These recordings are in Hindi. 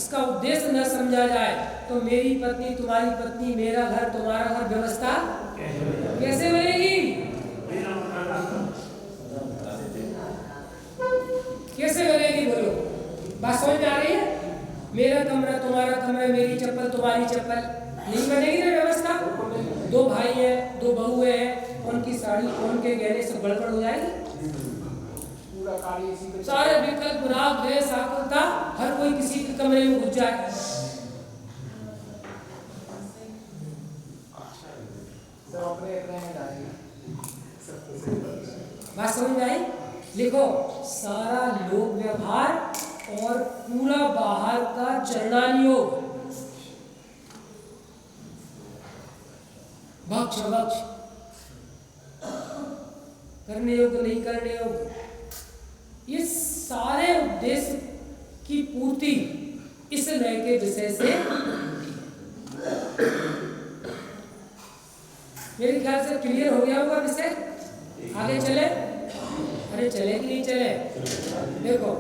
इसका उद्देश्य न समझा जाए तो मेरी पत्नी तुम्हारी पत्नी, मेरा घर तुम्हारा घर व्यवस्था कैसे बनेगी? कैसे बनेगी बोलो? बात समझ में आ रही है? मेरा कमरा तुम्हारा कमरा, मेरी चप्पल तुम्हारी चप्पल, नहीं बनेगी ना व्यवस्था। दो भाई हैं, दो बहुएं हैं, उनकी साड़ी कौन के गहने से गड़बड़ हो जाएगी। सारे विकल्प, राग द्वेष आकुलता, हर कोई किसी के कमरे में घुस जाए। बात समझ में आई? लिखो, सारा लोक व्यवहार और पूरा बाहर का चरणानुयोग, भक्ष भक्ष, करने योग्य नहीं करने योग्य, ये सारे उद्देश्य की पूर्ति इस लय के विषय से मेरे ख्याल से क्लियर हो गया होगा विषय। आगे चले? अरे चले कि नहीं चले? देखो,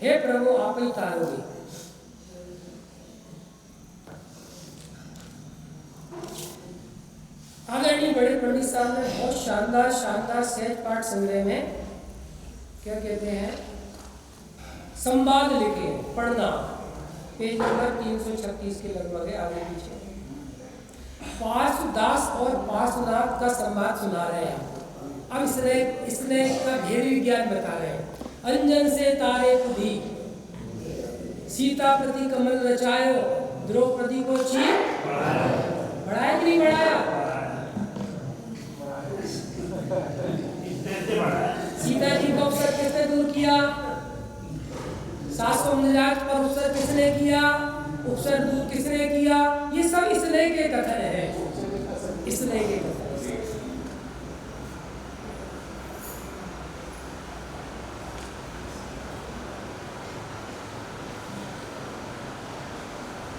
हे प्रभु आप ही तारोगे। आदरणीय बड़े पंडित साहब ने बहुत शानदार शानदार सहज पाठ संग्रह में क्या कहते हैं, संवाद लिखे, पढ़ना, पेज नंबर 336 के लगभग है, आगे पीछे। पार्श्वदास और पार्श्वनाथ का संवाद सुना रहे हैं। अब इसने का भेद विज्ञान बता रहे हैं। अंजन से तारे कुदी, सीता प्रति कमल रचायो, द्रौपदी को चीर बढ़ाया कि नहीं बढ़ाया? सीता जी को अवसर किसने दूर किया? 749 पर अवसर किसने किया? उपसर दूर किसने किया? ये सब इसलिए के कथन है, इसलिए के कथन।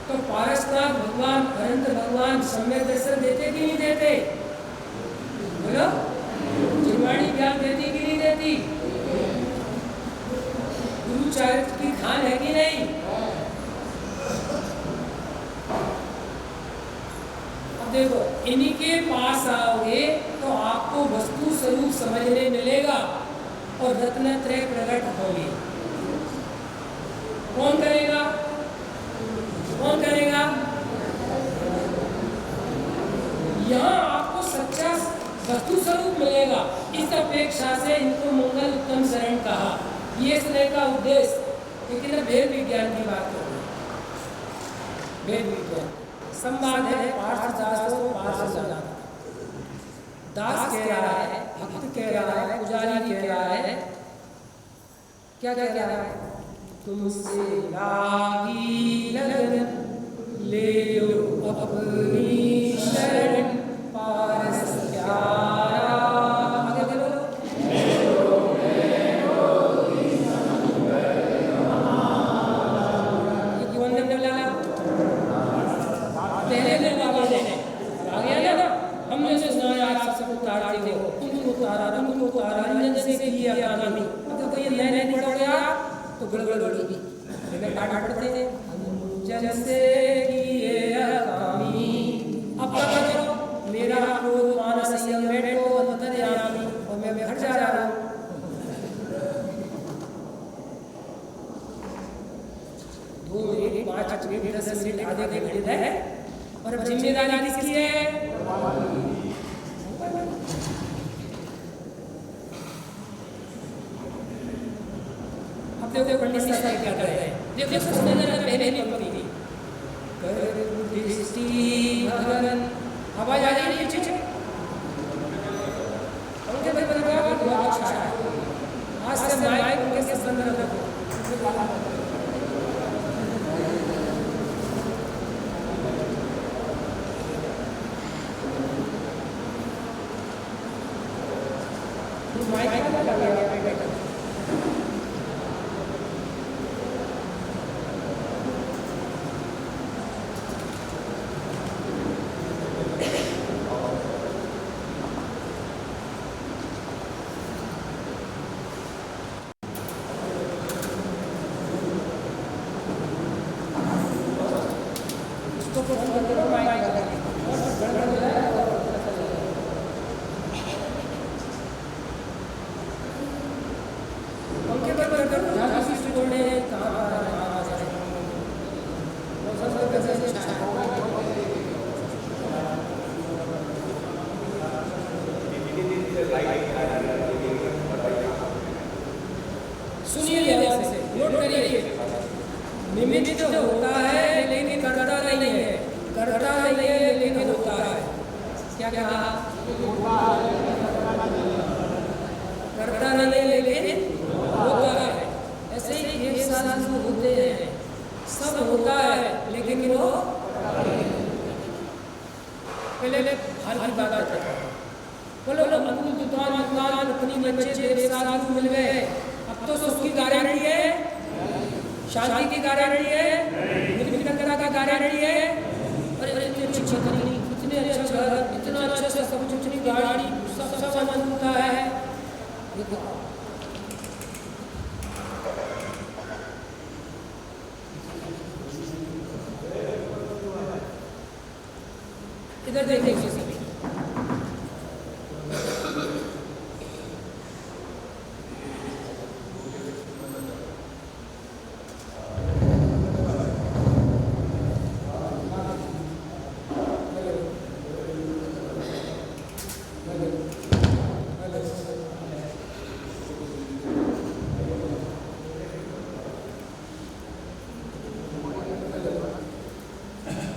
तो पारसनाथ भगवान, अनंत भगवान सम्यक दर्शन देते कि नहीं देते? बोलो, जिनवाणी ज्ञान देती कि नहीं देती? गुरु चरित्र की खान है कि नहीं? अब देखो, इन्हीं के पास आओगे तो आपको वस्तु स्वरूप समझने मिलेगा और रत्नत्रय प्रकट होंगे। कौन करेगा? कौन करेगा? यहाँ आपको सच्चा वस्तु स्वरूप मिलेगा। इस अपेक्षा से इनको मंगल उत्तम शरण कहा। ये स्नेह का उद्देश्य, लेकिन भेद विज्ञान की बात कर रहे हैं। भेद विज्ञान संवाद है पार्श्वदास और पार्श्वनाथ। दास कह रहा है, भक्त कह रहा है, पुजारी कह रहा है, क्या कह रहा है? तुमसे लागी लगन ले लो अपनी शरण, पारस प्यारा। आगे बोलो, ये क्यों ने बोला? पहले दिन आ गया ना, हमने से सुनाया आप सबको उतारते हो, तुमको उतारा, अंजन से किया कामी। अगर कोई नए नए पढ़ गया तो गड़बड़ होगी। मैंने काट पढ़ते थे, अंजन से किए कामी। अब क्या करो? मेरा क्रोध मान संयम बैठो अंतर्यामी, और मैं हट जा रहा हूँ। दो मिनट, 5 मिनट, 10 मिनट, आधे घंटे है, और जिम्मेदारी किसकी है? अब देखो पंडित साहब क्या कर रहे हैं। देखो सबसे पहले नहीं पंक्ति कर दृष्टि भगवन, आवाज आ रही है पीछे? उनके भाई बता बहुत अच्छा है। आज से माइक उनके से बंद रखो। माइक लगा दिया। बंद करो, माइक लगा के। पंखे पर बंद करो, जहाँ स्विच बोर्ड है कहाँ आवाज आ रही है। सुनिए ध्यान से, नोट करिए। निमित्त होता है लेकिन करता नहीं है, करता नहीं है लेकिन होता है। क्या कहा? करता नहीं है लेकिन होता है। ऐसे ही ये सारे जो होते हैं सब होता है लेकिन वो पहले हल्की बात करता है। बोलो अब्दुल दुकान अपनी बच्चे देव साधु मिल गए, अब तो सुख की गारंटी है, शांति की गारंटी है, निर्विघ्नता का गारंटी है। अरे इतनी अच्छी छतरी, इतने अच्छा घर, इतना अच्छा सब कुछ, इतनी गाड़ी, सब सामान होता है। इधर देखिए किसी भी।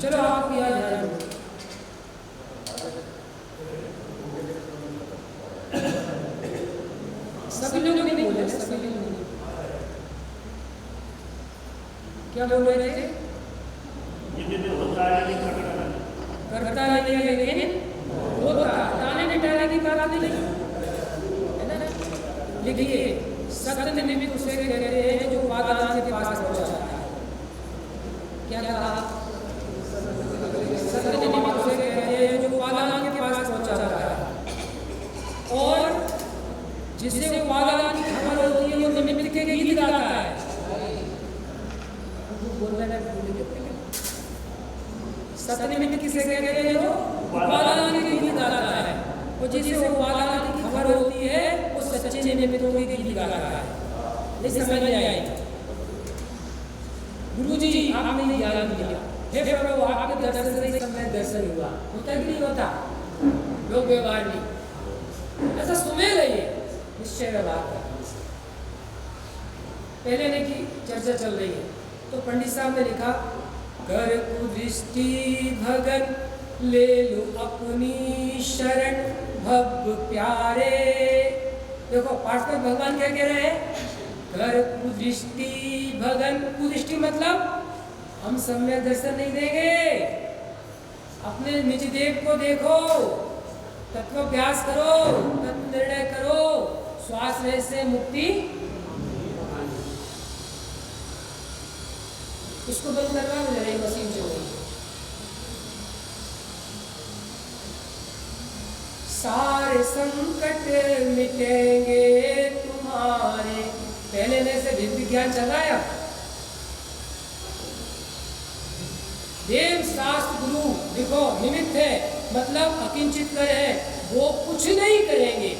चलो आप यहाँ ध्यान दो। सभी लोग नहीं बोले, सभी लोग नहीं। क्या बोल रहे थे? करता नहीं है लेकिन होता। ताने निटाने की बात नहीं है ना। लिखिए, सत्य निमित्त उसे कहते हैं जो वादान के पास पहुंचा है। क्या कहा? सत्य निमित्त उसे कहते हैं जो वादान के पास पहुंचा है, और जिससे वो वादान की खबर होती है वो निमित्त के गीत गाता है। सत्य निमित्त किसे कहते हैं? जो वादान के गीत गाता है, और जिससे वो वादान की खबर होती है वो सच्चे निमित्तों के गीत गाता है। नहीं समझ में आई? गुरुजी आपने ज्ञान दिया, हे प्रभु आपके दर्शन से सब में दर्शन हुआ, होता कि नहीं होता? लोग व्यवहार नहीं ऐसा सुने रहिए, निश्चय व्यवहार कर। पहले ने की चर्चा चल रही है तो पंडित साहब ने लिखा, कर कुदृष्टि भगन ले लो अपनी शरण भव प्यारे। देखो पाठ में भगवान क्या कह रहे हैं? कर कुदृष्टि भगन। कुदृष्टि मतलब हम सम्यक दर्शन नहीं देंगे, अपने निज देव को देखो, तत्वाभ्यास करो, तत्व निर्णय करो, श्वास लेने से मुक्ति। इसको बंद करवा दे रही मशीन जो है। सारे संकट मिटेंगे तुम्हारे। पहले ने से वेद विज्ञान चलाया। देव शास्त्र गुरु देखो निमित्त है, मतलब अकिंचित कर है, वो कुछ नहीं करेंगे,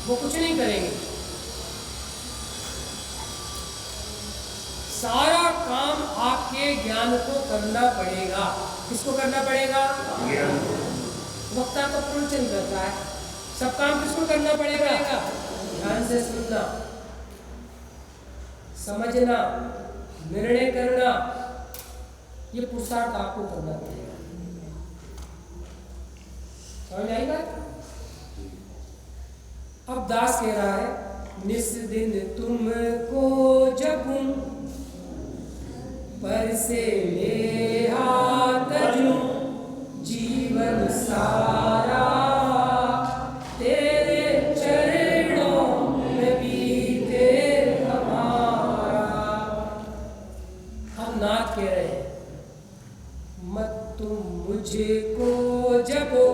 वो कुछ नहीं करेंगे। सारा काम आपके ज्ञान को करना पड़ेगा। किसको करना पड़ेगा? वक्ता तो प्रवचन करता है, सब काम किसको करना पड़ेगा? ध्यान से सुनना, समझना, निर्णय करना, ये पुरुषार्थ आपको करना पड़ेगा। समझ आएगा? अब दास कह रहा है, निस दिन तुमको जगूं पर से ले हाथ जूं, जीवन सारा तेरे चरणों में बीते हमारा। हम नाथ कह रहे हैं, मत तुम मुझको जगो,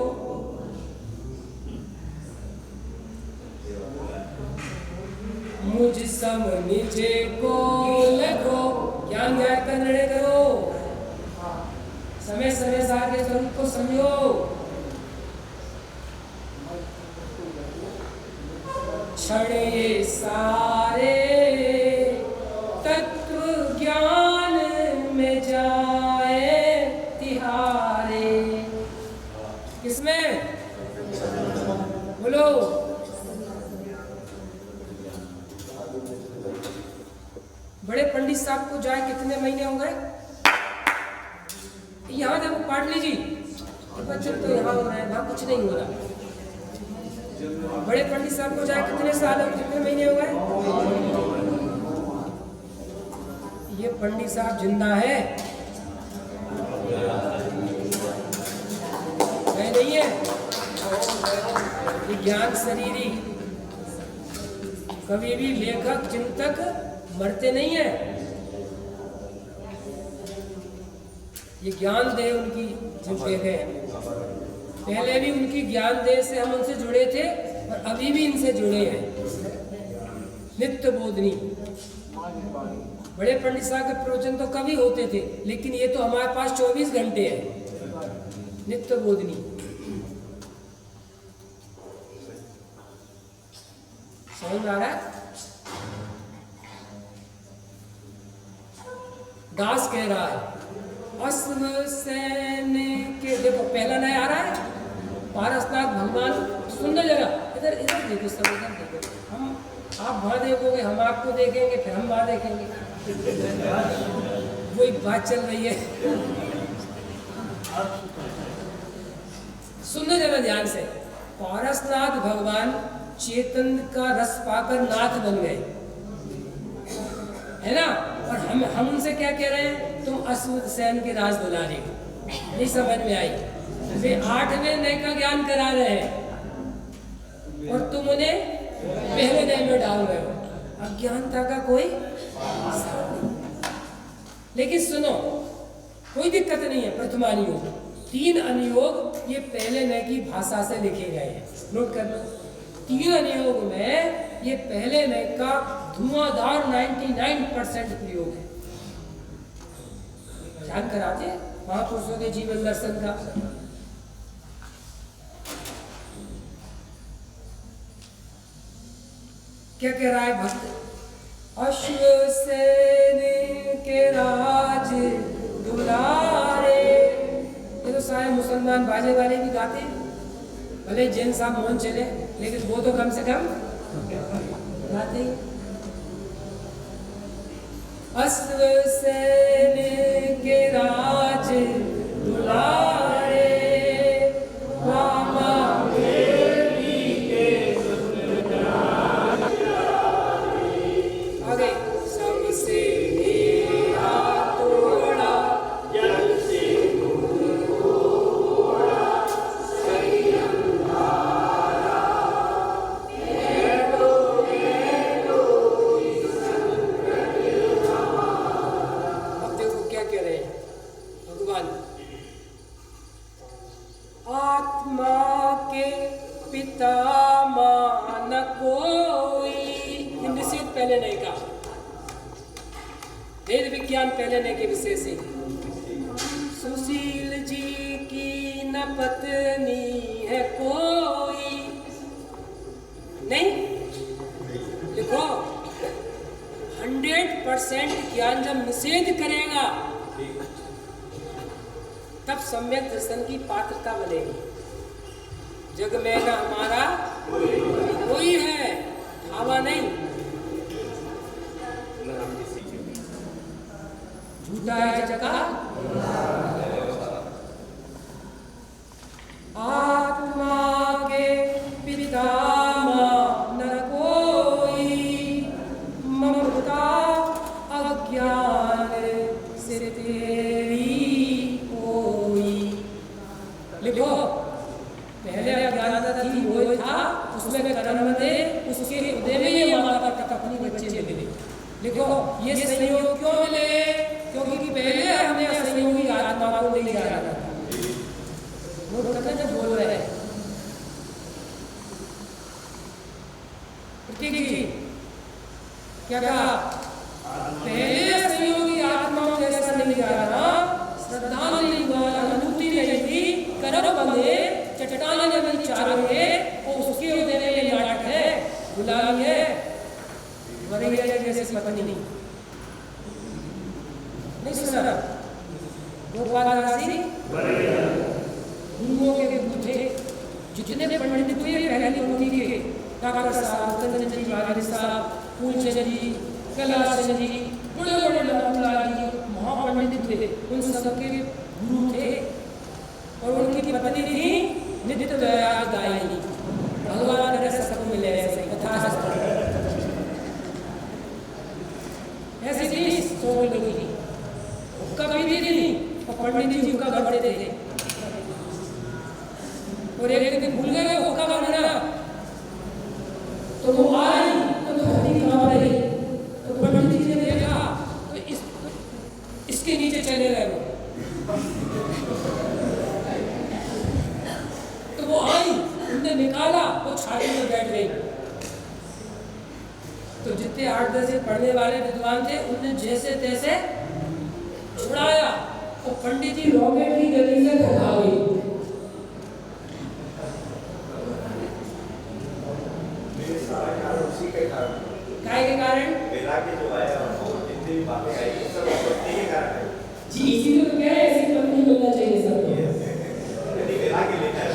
मुझ सम निज को लगो, ज्ञान ज्ञान का निर्णय करो, समय समय सार के स्वरूप को समझो। क्षण ये सारे तत्व ज्ञान में जाए तिहारे। किसमें बोलो? बड़े पंडित साहब को जाए कितने महीने हो गए? यहाँ देखो पाटली जी, बच्चे तो यहाँ हो रहे हैं, वहाँ कुछ नहीं हो रहा। बड़े पंडित साहब को जाए कितने साल हो, कितने महीने हो गए? ये पंडित साहब जिंदा है नहीं है? ये ज्ञान शरीरी, कभी भी लेखक चिंतक मरते नहीं है। ये ज्ञान देह उनकी जिंदगी है। पहले भी उनकी ज्ञान देह से हम उनसे जुड़े थे और अभी भी इनसे जुड़े हैं। नित्य बोधनी बड़े पंडित साहब के प्रवचन तो कभी होते थे, लेकिन ये तो हमारे पास 24 घंटे है। नित्य बोधनी समझ में आ रहा है? दास कह रहा है अश्व सैन के, देखो पहला नया आ रहा है, पारसनाथ भगवान। सुंदर जगह, इधर इधर देखो, सब इधर देखो। हम आप वहाँ देखोगे, हम आपको देखेंगे, फिर हम वहाँ देखेंगे। वही बात चल रही है। सुंदर जगह ध्यान से। पारसनाथ भगवान चेतन का रस पाकर नाथ बन गए, है ना? और हम उनसे क्या कह रहे हैं? तुम अश्व सैन के राज दुलारी। नहीं समझ में आई? वे 8वें नए का ज्ञान करा रहे हैं और तुम उन्हें पहले नए में डाल रहे हो। अज्ञानता का कोई लेकिन सुनो, कोई दिक्कत नहीं है। प्रथम अनुयोग, 3 अनुयोग ये पहले नए की भाषा से लिखे गए हैं, नोट करना। 3 अनुयोग में ये पहले नए का धुआंधार 99% प्रयोग है। ध्यान कराते महापुरुषों के जीवन दर्शन का। क्या कह रहा है भक्त? अश्व सैन के राज दुलारे। ये तो सारे मुसलमान बाजे वाले भी गाते हैं, भले जैन साहब मोहन चले, लेकिन वो तो कम से कम गाते हैं। अश्व सैन के राज दुलारे, रामा आगे सबसे तोड़ा जल से पहले नहीं का वेद विज्ञान पहले नहीं के विषय से। सुशील जी की न पत्नी है कोई, नहीं लिखो। 100% ज्ञान जब निषेध करेगा तब सम्यक दर्शन की पात्रता बनेगी। जग में न हमारा कोई है, हवा नहीं, झूठा है जगह। आत्मा के पिता न कोई, ममता अज्ञान से तेरी कोई। लिखो, पहले अज्ञानता थी, वो था, उसमें कर्म दे, उसके उदय में ये माता का अपनी बच्चे मिले। लिखो, ये संयोग क्यों मिले? क्योंकि पहले हमने असंयोगी आत्मा को नहीं जाना था। वो कथन बोल रहे हैं प्रतीक जी, क्या कहा? पहले संयोगी आत्मा त्यारा श्रद्धांजलि द्वारा अनुभूति यदि करब बंदे चट्टान जब चारोगे वो उसके उदय में नाटक है गुलामी है वरंगे जैसे पत्नी नहीं सुना गोपाल दासी गुरुओं के बूढ़े जितने पंडित हुए पहले उन्हीं के काका साहब कंचन जी वाले साहब फूलचंद जी कैलाश जी बड़े बड़े लाल जी महापंडित थे उन सबके गुरु थे और उनकी पत्नी थी नित्य दायिनी भगवान के सबको मिले ऐसे कथा ऐसी थी सो लगी थी कभी भी नहीं और पंडित जी उनका करते थे और एक दिन भूल गए हुक्का करना तो वो आई तो धरती कहाँ रही तो पंडित जी ने देखा तो इसके नीचे चले गए तो वो आई उनने निकाला वो छाती में बैठ गई तो जितने 8-10 पढ़ने वाले विद्वान थे उनने जैसे तैसे छुड़ाया तो पंडित जी रॉकेट की गति से भाग गई काय के कारण वैराग्य जो आया वो जितनी भी बातें आई वो सब भक्ति के कारण है जी इसीलिए तो कह रहे हैं ऐसी पत्नी मिलना चाहिए सबको यदि वैराग्य लेना है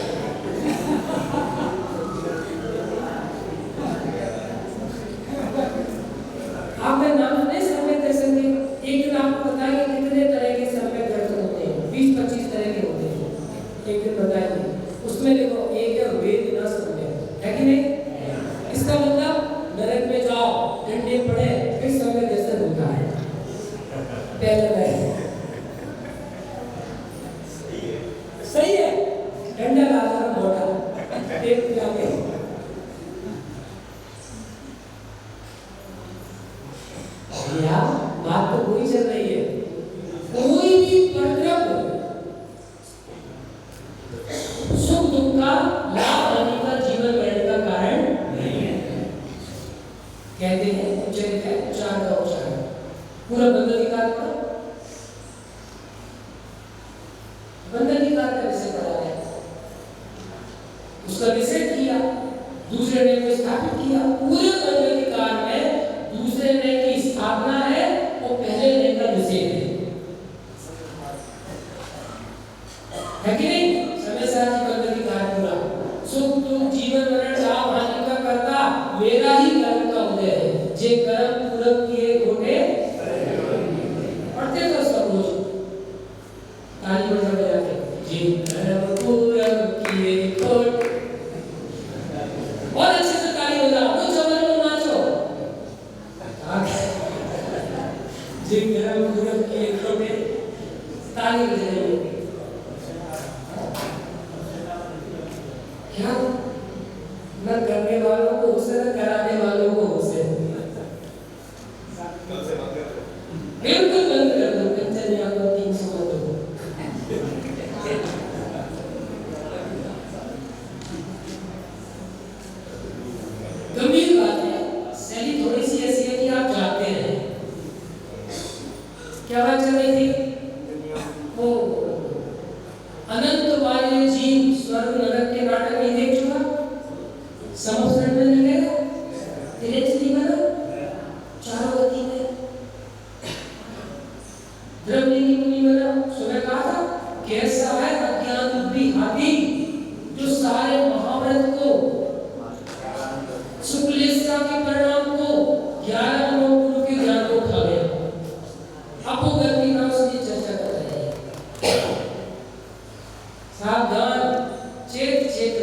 आपने नाम सुने सम्यक दर्शन के एक दिन आपको बताया कि कितने तरह के सम्यक दर्शन होते हैं 20-25 तरह के होते हैं एक दिन बताएंगे उसमें देखो एक है वेद न सम्यक है कि नहीं इसका मतलब नरक में जाओ डंडे पड़े फिर समय दर्शन होता है पहले सही है डंडा लाना मोटा एक जाके भैया बात तो वही चल रही है कोई भी परद्रव्य सुख दुख का लाभ हानि का जीवन मरण का कारण नहीं है कहते हैं उच्चरित है उच्चारण का उच्चारण पूरा बंधनिकार का विषय पढ़ा है उसका निषेध किया दूसरे ने को स्थापित किया पूरे बंधनिकार में दूसरे ने की स्थापना है और पहले ने का निषेध है कि नहीं समय साथ बंधनिकार पूरा सुख दुख जीवन मरण लाभ हानि का करता मेरा ही कर्म का उदय है जे कर्म पूरक किए घोटे पढ़ते तो सब रोज ताली बजा के जे कर्म पूरक किए घोटे और अच्छे से ताली बजाओ तो चमन में नाचो जे कर्म पूरक किए घोटे ताली बजाइए क्या न करने वालों को उसे न कराने वालों को उसे बिल्कुल बंद कर दो कंचन या तो 300 मत दो गंभीर बात है शैली थोड़ी सी ऐसी है कि आप जानते हैं क्या बात चल रही थी वो अनंत वाले जीव स्वर्ग नरक के नाटक नहीं देख चुका समुद्र में नहीं गया तेरे नहीं बना चारों गति में द्रवलिंगी मुनि बना सुबह कहा था कैसा है अज्ञान रूपी हाथी जो सारे महाव्रत को शुक्लेश्वरा के परिणाम को 11 गुरु के ज्ञान को खा गया अब वो गति नाम से चर्चा कर रहे हैं सावधान चेत चेत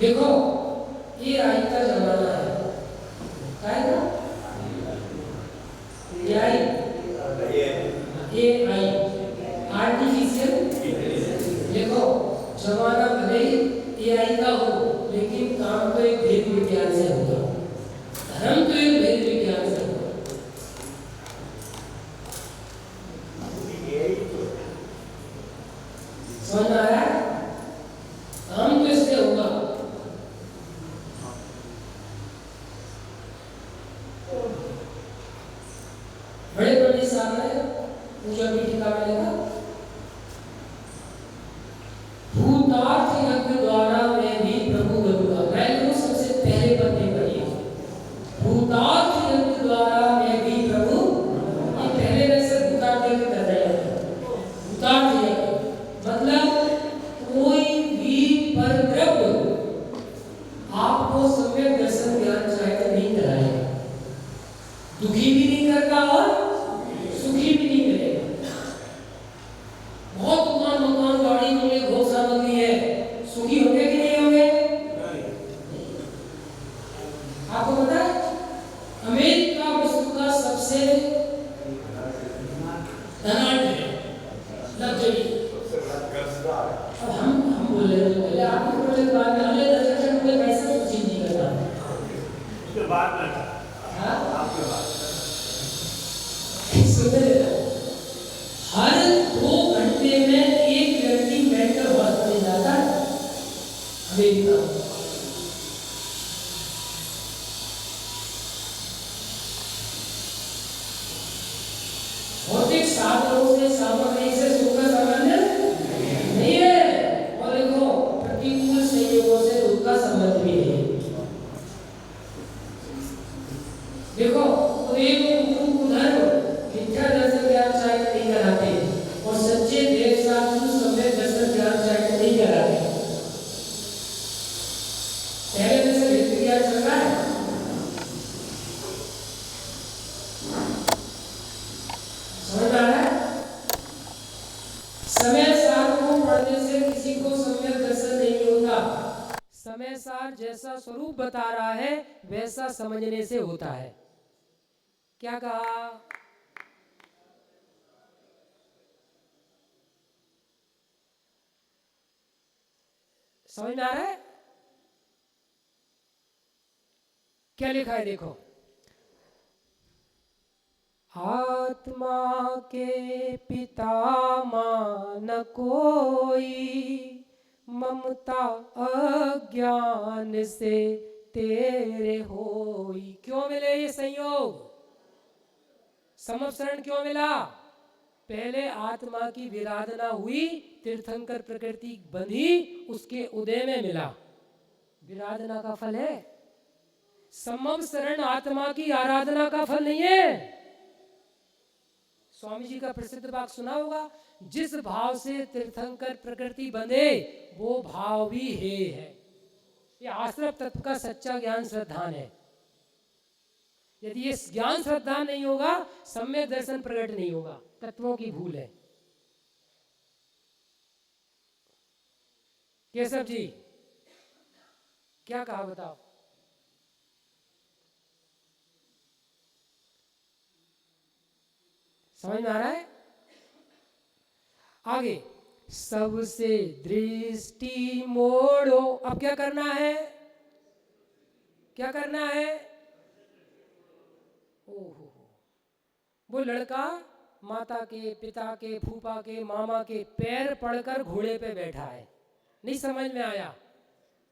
देखो ये आई का जमाना है क्या है ना AI आर्टिफिशियल बड़े पंडित साहब ने पूजा की टीका में लिखा, भूतार्थ यज्ञ द्वारा मैं भी प्रभु बनूंगा। मैं लिखूं सबसे पहले पन्ने पर ये, भूतार्थ यज्ञ द्वारा मैं भी प्रभु। ये पहले में से भूतार्थ यज्ञ कर रहे हैं। भूतार्थ यज्ञ मतलब कोई भी परद्रव्य आपको सम्यक दर्शन ज्ञान सहायता नहीं कराएगा, दुखी भी नहीं करता और सुखी भी नहीं करेगा। बहुत दुकान मकान गाड़ी के लिए भोग सामग्री है, सुखी होंगे कि नहीं होंगे? आपको पता है अमेरिका विश्व का सबसे धनाढ्य है, लग्जरी। अब हम बोल रहे हैं पहले आपके प्रोजेक्ट बाद में अगले 10 सेकंड में पैसा कुछ नहीं करता उसके बाद में। हाँ आपके बाद हर 2 घंटे में एक व्यक्ति मेंटल हॉस्पिटल जाता है अमेरिका। भौतिक साधनों से सामग्री से सुख का संबंध नहीं है, और देखो प्रतिकूल संयोगों से दुख का संबंध भी नहीं है। देखो धर्म मिथ्या दर्शन ज्ञान सहायता नहीं कराते और सच्चे देव शास्त्र सम्यक दर्शन ज्ञान सहायता नहीं कराते। पहले में से भेद विज्ञान चल रहा है। समझ आ रहा है? समय सार को पढ़ने से किसी को सम्यक दर्शन नहीं होता। समय सार जैसा स्वरूप बता रहा है वैसा समझने से होता है। क्या कहा? समझ में आ रहा है? क्या लिखा है देखो, आत्मा के पिता मान कोई, ममता अज्ञान से तेरे होई। क्यों मिले ये संयोग? समवसरण क्यों मिला? पहले आत्मा की विराधना हुई, तीर्थंकर प्रकृति बंधी, उसके उदय में मिला। विराधना का फल है, समवसरण आत्मा की आराधना का फल नहीं है। स्वामी जी का प्रसिद्ध वाक्य सुना होगा, जिस भाव से तीर्थंकर प्रकृति बंधे वो भाव भी हे है। ये आश्रम तत्व का सच्चा ज्ञान श्रद्धान है। यदि ये ज्ञान श्रद्धा नहीं होगा, सम्यक दर्शन प्रकट नहीं होगा। तत्वों की भूल है। केशव जी क्या कहा बताओ? समझ में आ रहा है? आगे, सबसे दृष्टि मोड़ो। अब क्या करना है? क्या करना है? ओहो, वो लड़का माता के, पिता के, फूफा के, मामा के पैर पड़कर घोड़े पे बैठा है। नहीं समझ में आया?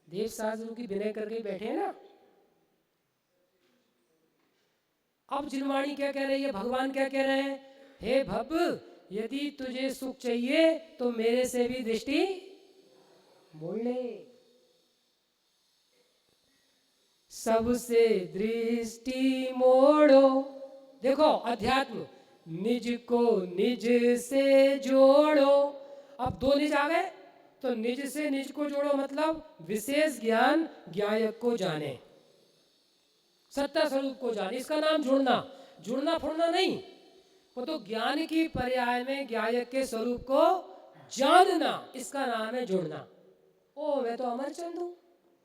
देव शास्त्रों की विनय करके बैठे हैं ना। अब जिनवाणी क्या कह रही है? भगवान क्या कह रहे हैं? हे भव, यदि तुझे सुख चाहिए तो मेरे से भी दृष्टि मोड़ ले। सबसे दृष्टि मोड़ो। देखो अध्यात्म, निज को निज से जोड़ो। अब 2 निज आ गए, तो निज से निज को जोड़ो मतलब विशेष ज्ञान ज्ञायक को जाने, सत्ता स्वरूप को जाने। इसका नाम जुड़ना। जुड़ना फुड़ना नहीं, वो तो ज्ञान की पर्याय में ज्ञायक के स्वरूप को जानना, इसका नाम है जुड़ना। ओ मैं तो अमरचंद हूं,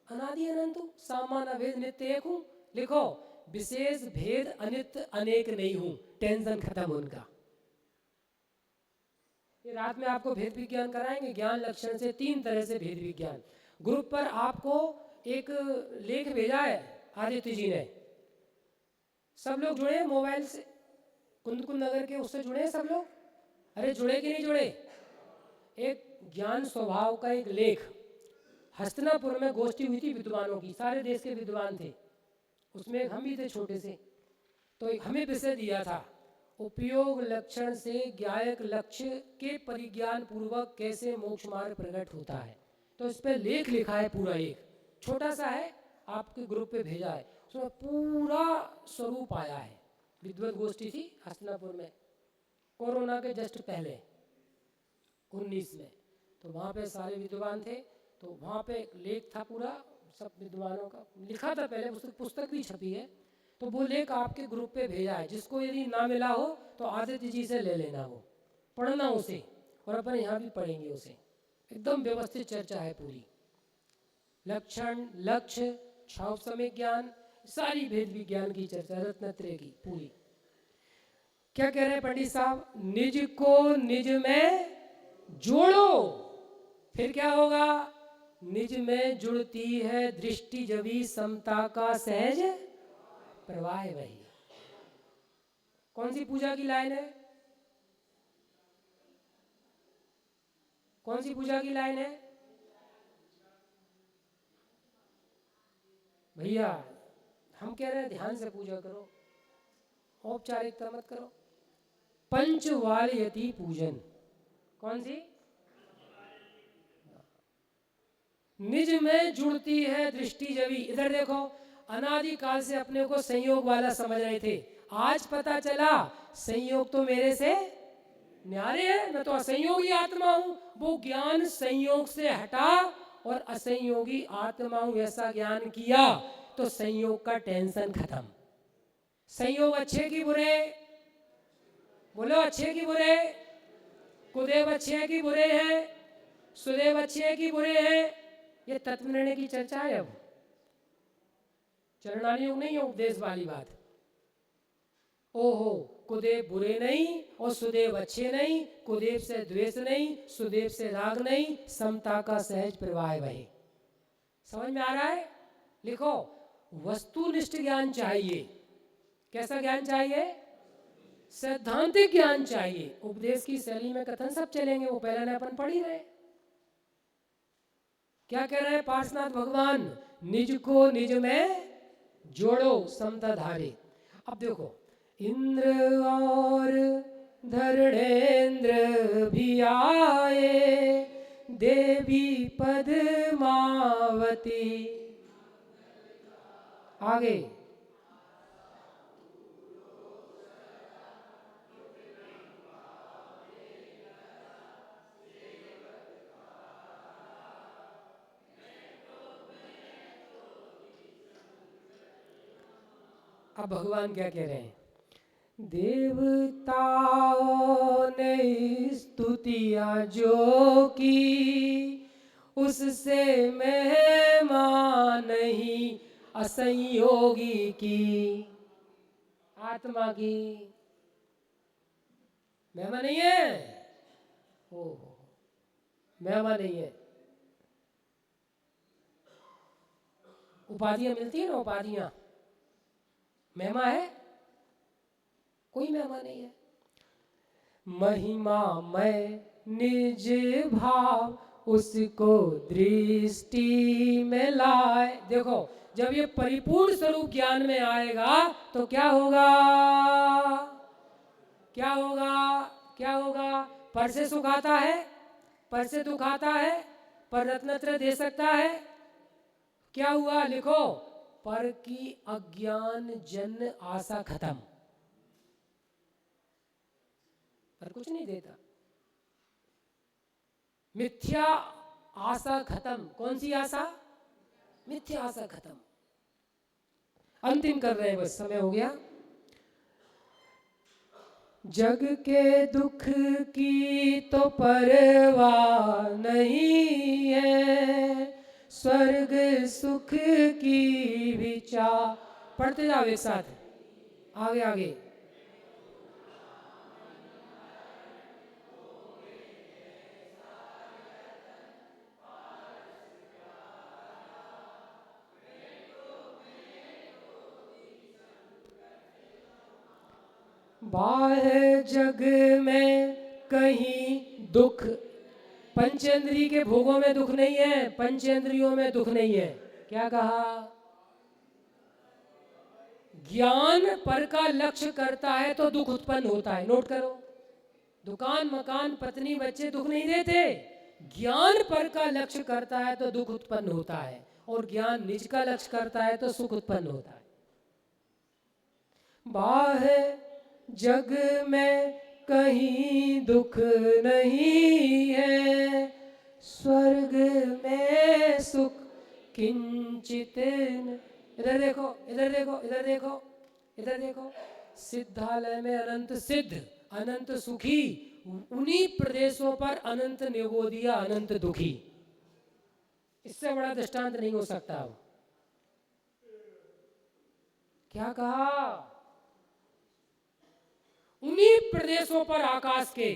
अनादि अनंत हूं, सामान्य भेद नित्य एक हूं। लिखो, विशेष भेद अनित्य अनेक नहीं हूं। टेंशन खत्म उनका। ये रात में आपको भेद विज्ञान कराएंगे। ज्ञान लक्षण से 3 तरह से भेद विज्ञान। ग्रुप पर आपको एक लेख भेजा है आदित्य जी ने। सब लोग जुड़े मोबाइल से, कुंदकुंद नगर के उससे जुड़े सब लोग? अरे जुड़े कि नहीं जुड़े? एक ज्ञान स्वभाव का एक लेख हस्तिनापुर में गोष्ठी हुई थी विद्वानों की, सारे देश के विद्वान थे। उसमें हम भी थे छोटे से, तो हमें विषय दिया था उपयोग लक्षण से ज्ञायक लक्ष्य के परिज्ञान पूर्वक कैसे मोक्ष मार्ग प्रकट होता है। तो इस पर लेख लिखा है पूरा, एक छोटा सा है, आपके ग्रुप पे भेजा है, उसमें पूरा स्वरूप आया है। विद्वत गोष्ठी थी हस्तिनापुर में कोरोना के जस्ट पहले 19 में, तो वहाँ पे सारे विद्वान थे, तो वहाँ पे एक लेख था पूरा, सब विद्वानों का लिखा था पहले, पुस्तक भी छपी है, तो वो लेख आपके ग्रुप पे भेजा है। जिसको यदि ना मिला हो तो आदित्य जी से ले लेना, वो पढ़ना उसे, और अपन यहाँ भी पढ़ेंगे उसे। एकदम व्यवस्थित चर्चा है पूरी, लक्षण, लक्ष्य, छाव समय ज्ञान, सारी भेद विज्ञान की चर्चा रत्नत्रय की पूरी। क्या कह रहे हैं पंडित साहब? निज को निज में जोड़ो, फिर क्या होगा? निज में जुड़ती है दृष्टि जभी समता का सहज प्रवाह वही। कौन सी पूजा की लाइन है? कौन सी पूजा की लाइन है भैया? हम कह रहे हैं ध्यान से पूजा करो, औपचारिकता मत करो। पंचवार्यति पूजन। कौन सी? निज में जुड़ती है दृष्टि जभी। इधर देखो, अनादिकाल से अपने को संयोग वाला समझ रहे थे, आज पता चला संयोग तो मेरे से न्यारे है, मैं तो असंयोगी आत्मा हूं। वो ज्ञान संयोग से हटा और असंयोगी आत्मा हूं ऐसा ज्ञान किया, तो संयोग का टेंशन खत्म। संयोग अच्छे की बुरे? बोलो अच्छे की बुरे? कुदेव अच्छे की बुरे हैं? सुदेव अच्छे की बुरे हैं? ये तत्व निर्णय की चर्चा है। अब चरणानी योग नहीं है, उपदेश वाली बात। ओहो, कुदेव बुरे नहीं और सुदेव अच्छे नहीं, कुदेव से द्वेष नहीं, सुदेव से राग नहीं, समता का सहज प्रवाह वही। समझ में आ रहा है? लिखो, वस्तुनिष्ठ ज्ञान चाहिए। कैसा ज्ञान चाहिए? सैद्धांतिक ज्ञान चाहिए। उपदेश की शैली में कथन सब चलेंगे, वो पहले ने अपन पढ़ ही रहे। क्या कह रहे हैं पार्श्वनाथ भगवान? निज को निज में जोड़ो समता धारे। अब देखो, इंद्र और धरणेन्द्र भी आए, देवी पद्मावती। आगे, अब भगवान क्या कह रहे हैं? देवताओं ने स्तुतियां जो की, उससे महिमा नहीं असंयोगी की। आत्मा की महिमा नहीं है। ओ, महिमा नहीं है। उपाधियां मिलती है ना, उपाधियां, महिमा है? कोई महिमा नहीं है। महिमा मैं निज भाव उसको दृष्टि में लाए। देखो, जब ये परिपूर्ण स्वरूप ज्ञान में आएगा तो क्या होगा? क्या होगा? क्या होगा? पर से सुख आता है, पर से दुख आता है, पर रत्नत्रय दे सकता है। क्या हुआ? लिखो, पर की अज्ञान जन्य आशा खत्म। पर कुछ नहीं देता। मिथ्या आशा खत्म। कौन सी आशा? मिथ्या आशा खत्म। अंतिम कर रहे हैं, बस समय हो गया। जग के दुख की तो परवाह नहीं है, स्वर्ग सुख की विचार। पढ़ते जाओ एक साथ, आगे आगे। बाह्य जग में कहीं दुख, पंचेंद्रिय के भोगों में दुख नहीं है, पंचेंद्रियों में दुख नहीं है। क्या कहा? ज्ञान पर का लक्ष्य करता है तो दुख उत्पन्न होता है। नोट करो, दुकान मकान पत्नी बच्चे दुख नहीं देते, ज्ञान पर का लक्ष्य करता है तो दुख उत्पन्न होता है, और ज्ञान निज का लक्ष्य करता है तो सुख उत्पन्न होता है। बाहर जग में कहीं दुख नहीं है, स्वर्ग में सुख किंचित न। इधर देखो, इधर देखो, इधर देखो, इधर देखो, सिद्धालय में अनंत सिद्ध अनंत सुखी, उन्हीं प्रदेशों पर अनंत निगोदिया अनंत दुखी। इससे बड़ा दृष्टांत नहीं हो सकता। क्या कहा? उन्हीं प्रदेशों पर आकाश के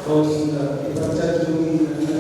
बहुत सुंदर।